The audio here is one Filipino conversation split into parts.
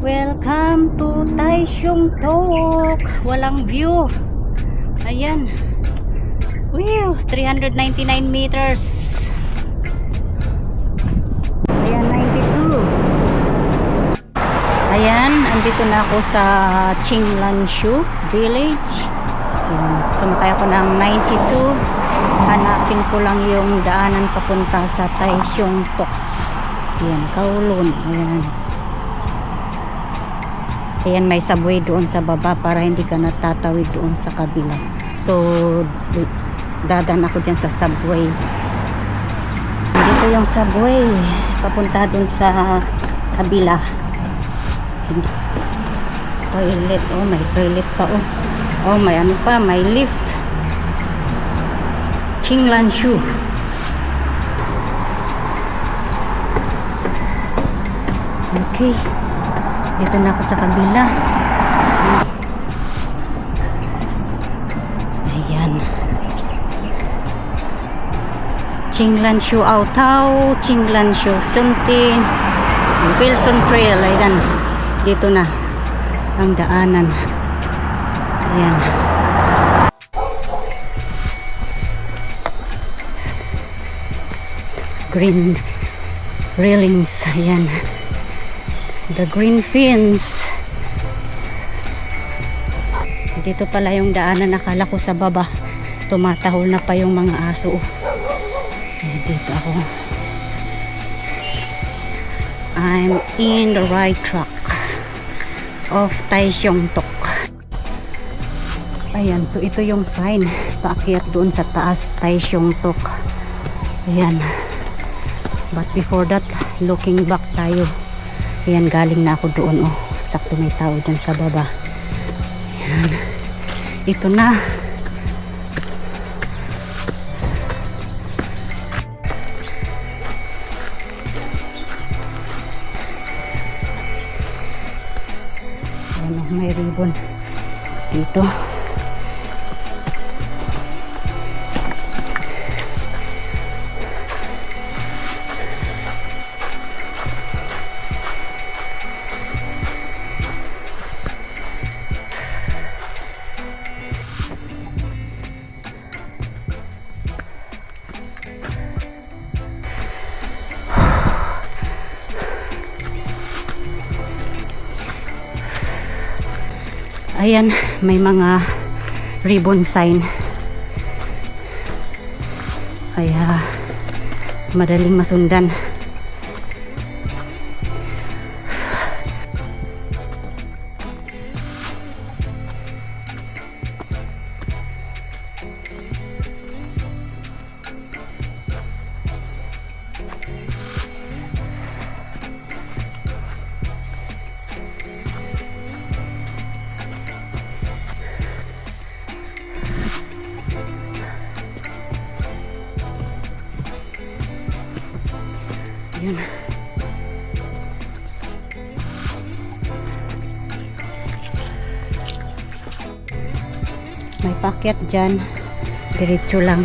Welcome to Taichung Tok. Walang view. Ayan. Wow, 399 meters. Ayan, 92. Ayan, andito na ako sa Qinglanshu Village. Ayan, sumakay ako ng 92. Hanapin ko lang yung daanan papunta sa Taichung Tok. Ayan, Kowloon. Ayan. Ayan, may subway doon sa baba para hindi ka natatawid doon sa kabila. So, dadan ako dyan sa subway. Dito yung subway. Papunta doon sa kabila. Toilet. Oh, may toilet pa. Oh, may ano pa. May lift. Qinglanshu. Okay. Dito na ako sa kabila. Ayan. Qinglanshu Aotao, Qinglanshu Suntin, Wilson Trail. Ayan. Dito na ang daanan. Ayan. Green railings. Ayan. The green fence. Dito pala yung daanan. Nakala ko sa baba tumatahol na pa yung mga aso. Dito ako. I'm in the right track of Taichung Tok. Ayan, so ito yung sign paakyat doon sa taas, Taichung Tok. Ayan. But before that, looking back tayo. Ayan, galing na ako doon. Oh, sakto may tao dyan sa baba. Ayan. Ito na. Ayan, oh, may ribbon dito. Ayan, may mga ribbon sign. Kaya madaling masundan. Yun. May packet dyan, diretso lang.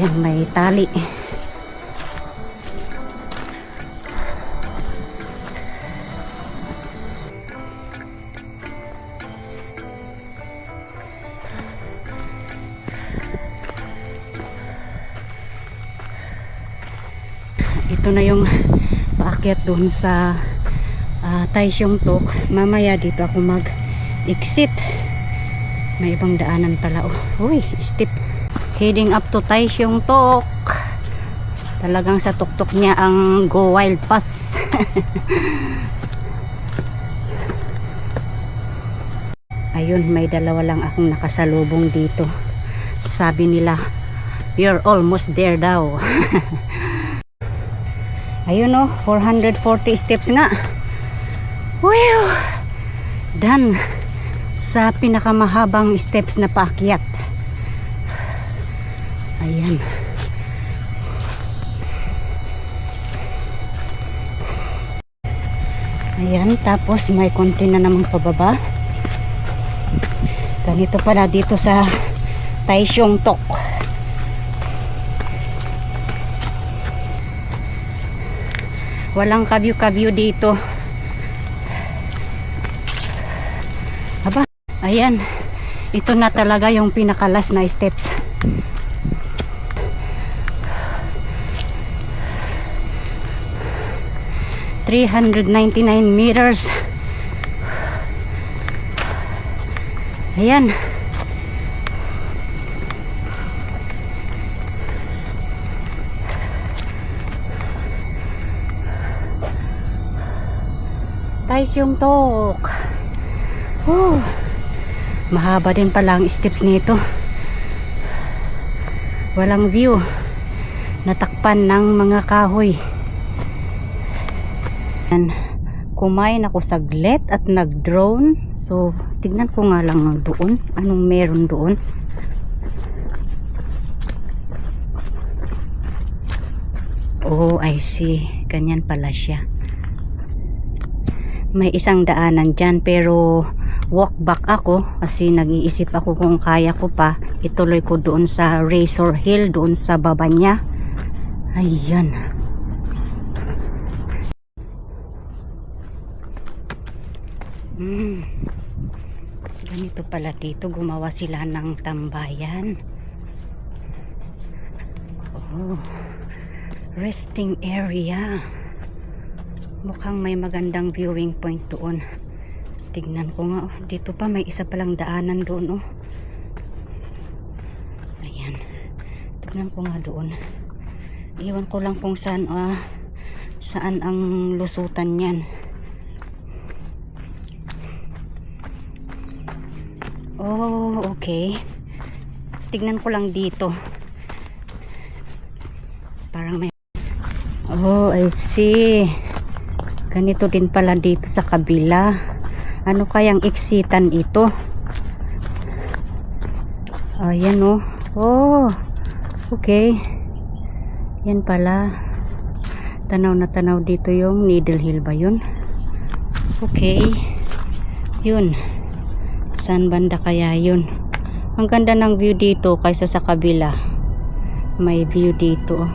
Yan, may tali. Ito na yung paakyat doon sa Taichung Tok. Mamaya dito ako mag-exit. May ibang daanan pala. Uy, steep. Heading up to Taichung Tok. Talagang sa tuktok niya ang Go Wild Pass. Ayun, may dalawa lang akong nakasalubong dito. Sabi nila, you're almost there daw. Ayun, 440 steps nga. Wow! Done. Sa pinakamahabang steps na paakyat. Ayan. Ayan, tapos may konti na namang pababa. Ganito pala dito sa Taichung Tok. Walang kabyo-kabyo dito. Aba, ayan. Ito na talaga yung pinakalas na steps. $399. Ayan. Taisyong Tok. Mahaba din pala ang steps nito. Walang view. Natakpan ng mga kahoy. Kumain ako saglit at nag-drone. So, tignan ko nga lang doon. Anong meron doon? Oh, I see. Ganyan pala siya. May isang daanan dyan pero walk back ako kasi nag-iisip ako kung kaya ko pa ituloy ko doon sa Razor Hill, doon sa baba niya. Ayan. Ganito pala dito, gumawa sila ng tambayan. Oh, resting area. Mukhang may magandang viewing point doon. Tignan ko nga, dito pa may isa palang daanan doon. Ayan. Tignan ko nga doon. Iwan ko lang kung saan ang lusutan niyan. Oh, okay. Tignan ko lang dito. Parang may... Oh, I see. Ganito din pala dito sa kabila. Ano kayang exitan ito? Ayan oh. Oh, okay. Yan pala. Tanaw na tanaw dito yung Needle Hill ba yun? Okay. Yun. Saan banda kaya yun? Ang ganda ng view dito kaysa sa kabila. May view dito.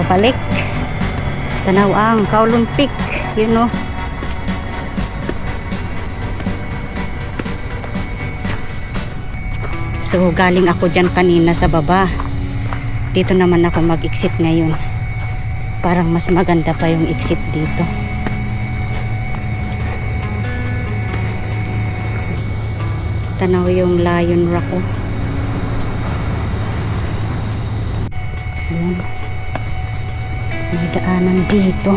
pabalik. Tanaw ang Kowloon Peak, you know. So galing ako dyan kanina sa baba, dito naman ako mag-exit ngayon. Parang mas maganda pa yung exit dito. Tanaw yung Lion Rock, oh. Ayan. May daanan dito.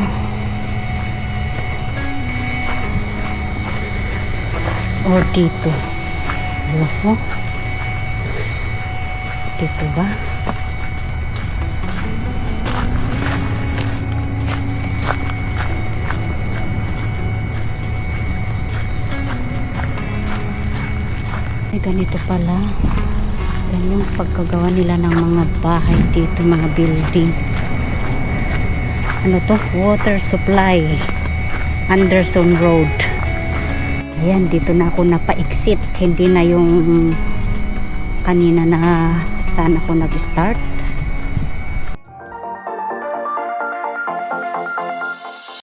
Or dito. Oh. Dito ba? Ay, ganito pala. Yan yung pagkagawa nila ng mga bahay dito, mga building. Ano to? Water supply. Anderson Road. Ayan, dito na ako napa-exit. Hindi na yung kanina na saan ako nag-start.